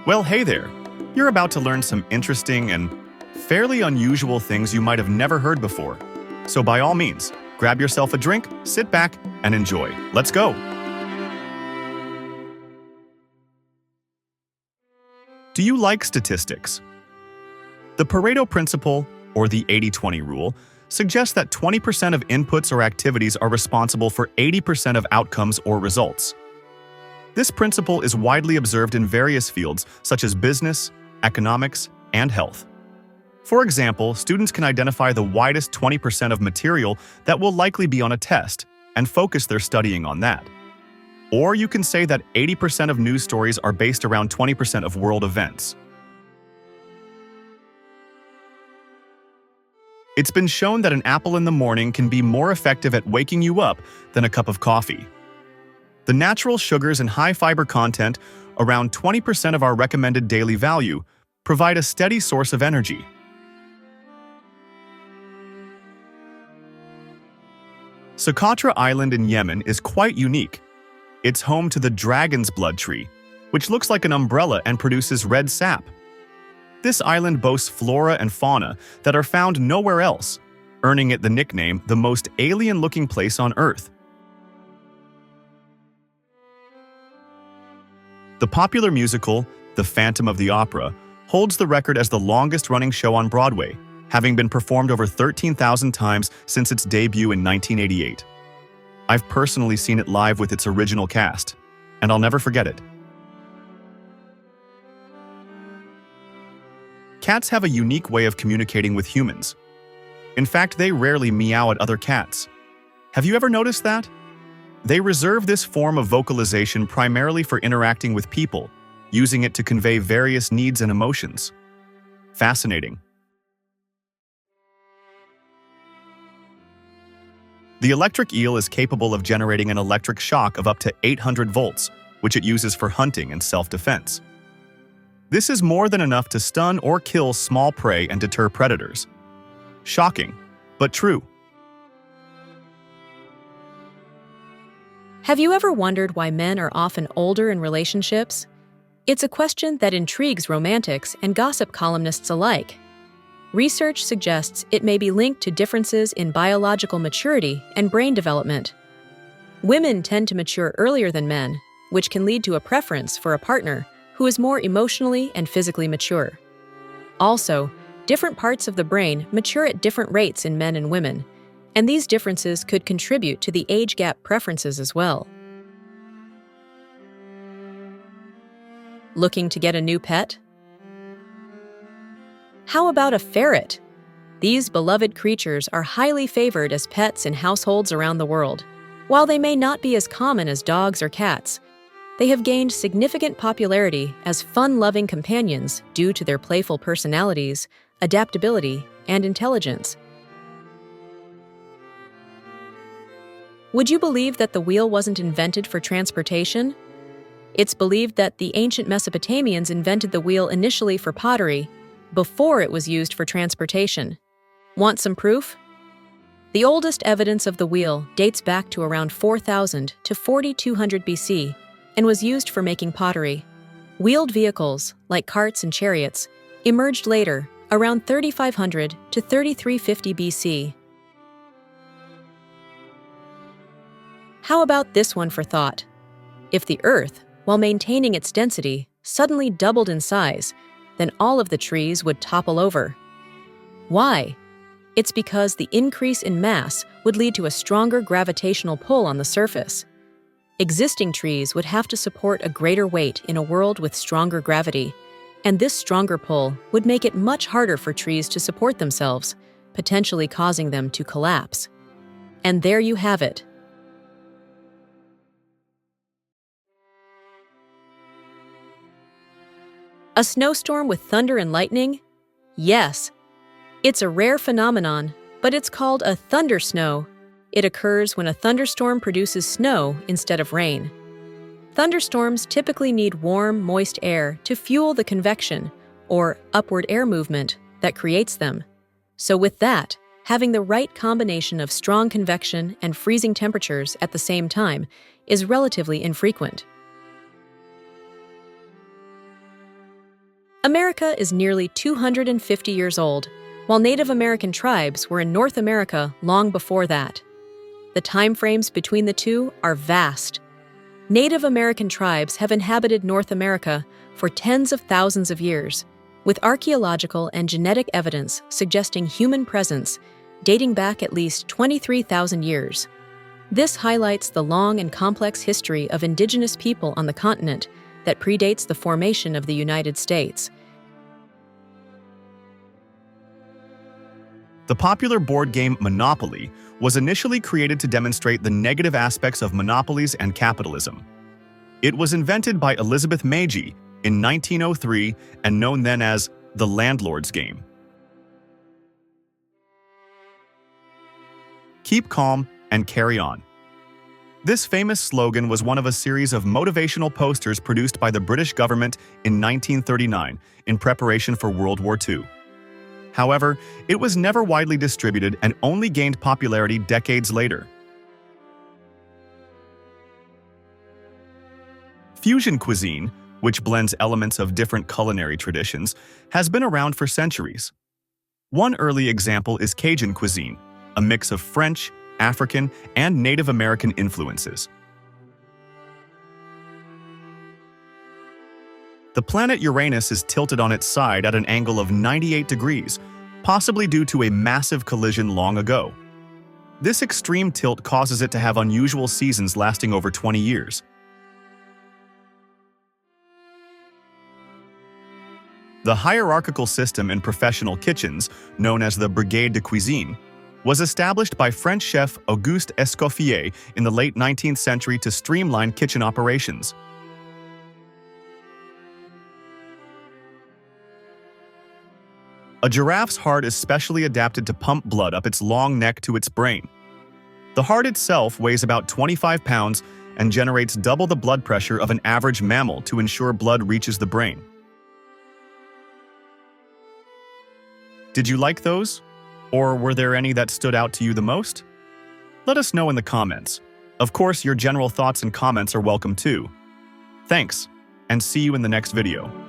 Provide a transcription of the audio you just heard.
Well, hey there. You're about to learn some interesting and fairly unusual things you might have never heard before. So by all means, grab yourself a drink, sit back, and enjoy. Let's go. Do you like statistics? The Pareto principle, or the 80-20 rule, suggests that 20% of inputs or activities are responsible for 80% of outcomes or results. This principle is widely observed in various fields such as business, economics, and health. For example, students can identify the widest 20% of material that will likely be on a test and focus their studying on that. Or you can say that 80% of news stories are based around 20% of world events. It's been shown that an apple in the morning can be more effective at waking you up than a cup of coffee. The natural sugars and high-fiber content, around 20% of our recommended daily value, provide a steady source of energy. Socotra Island in Yemen is quite unique. It's home to the dragon's blood tree, which looks like an umbrella and produces red sap. This island boasts flora and fauna that are found nowhere else, earning it the nickname the most alien-looking place on Earth. The popular musical, The Phantom of the Opera, holds the record as the longest-running show on Broadway, having been performed over 13,000 times since its debut in 1988. I've personally seen it live with its original cast, and I'll never forget it. Cats have a unique way of communicating with humans. In fact, they rarely meow at other cats. Have you ever noticed that? They reserve this form of vocalization primarily for interacting with people, using it to convey various needs and emotions. Fascinating. The electric eel is capable of generating an electric shock of up to 800 volts, which it uses for hunting and self-defense. This is more than enough to stun or kill small prey and deter predators. Shocking, but true. Have you ever wondered why men are often older in relationships? It's a question that intrigues romantics and gossip columnists alike. Research suggests it may be linked to differences in biological maturity and brain development. Women tend to mature earlier than men, which can lead to a preference for a partner who is more emotionally and physically mature. Also, different parts of the brain mature at different rates in men and women, and these differences could contribute to the age gap preferences as well. Looking to get a new pet? How about a ferret? These beloved creatures are highly favored as pets in households around the world. While they may not be as common as dogs or cats, they have gained significant popularity as fun-loving companions due to their playful personalities, adaptability, and intelligence. Would you believe that the wheel wasn't invented for transportation? It's believed that the ancient Mesopotamians invented the wheel initially for pottery, before it was used for transportation. Want some proof? The oldest evidence of the wheel dates back to around 4000 to 4200 BC and was used for making pottery. Wheeled vehicles, like carts and chariots, emerged later, around 3500 to 3350 BC. How about this one for thought? If the Earth, while maintaining its density, suddenly doubled in size, then all of the trees would topple over. Why? It's because the increase in mass would lead to a stronger gravitational pull on the surface. Existing trees would have to support a greater weight in a world with stronger gravity, and this stronger pull would make it much harder for trees to support themselves, potentially causing them to collapse. And there you have it. A snowstorm with thunder and lightning? Yes. It's a rare phenomenon, but it's called a thundersnow. It occurs when a thunderstorm produces snow instead of rain. Thunderstorms typically need warm, moist air to fuel the convection, or upward air movement, that creates them. So with that, having the right combination of strong convection and freezing temperatures at the same time is relatively infrequent. America is nearly 250 years old, while Native American tribes were in North America long before that. The time frames between the two are vast. Native American tribes have inhabited North America for tens of thousands of years, with archaeological and genetic evidence suggesting human presence dating back at least 23,000 years. This highlights the long and complex history of indigenous people on the continent that predates the formation of the United States. The popular board game Monopoly was initially created to demonstrate the negative aspects of monopolies and capitalism. It was invented by Elizabeth Meiji in 1903 and known then as the landlord's game. Keep calm and carry on. This famous slogan was one of a series of motivational posters produced by the British government in 1939 in preparation for World War II. However, it was never widely distributed and only gained popularity decades later. Fusion cuisine, which blends elements of different culinary traditions, has been around for centuries. One early example is Cajun cuisine, a mix of French, African, and Native American influences. The planet Uranus is tilted on its side at an angle of 98 degrees, possibly due to a massive collision long ago. This extreme tilt causes it to have unusual seasons lasting over 20 years. The hierarchical system in professional kitchens, known as the Brigade de Cuisine, was established by French chef Auguste Escoffier in the late 19th century to streamline kitchen operations. A giraffe's heart is specially adapted to pump blood up its long neck to its brain. The heart itself weighs about 25 pounds and generates double the blood pressure of an average mammal to ensure blood reaches the brain. Did you like those? Or were there any that stood out to you the most? Let us know in the comments. Of course, your general thoughts and comments are welcome too. Thanks, and see you in the next video.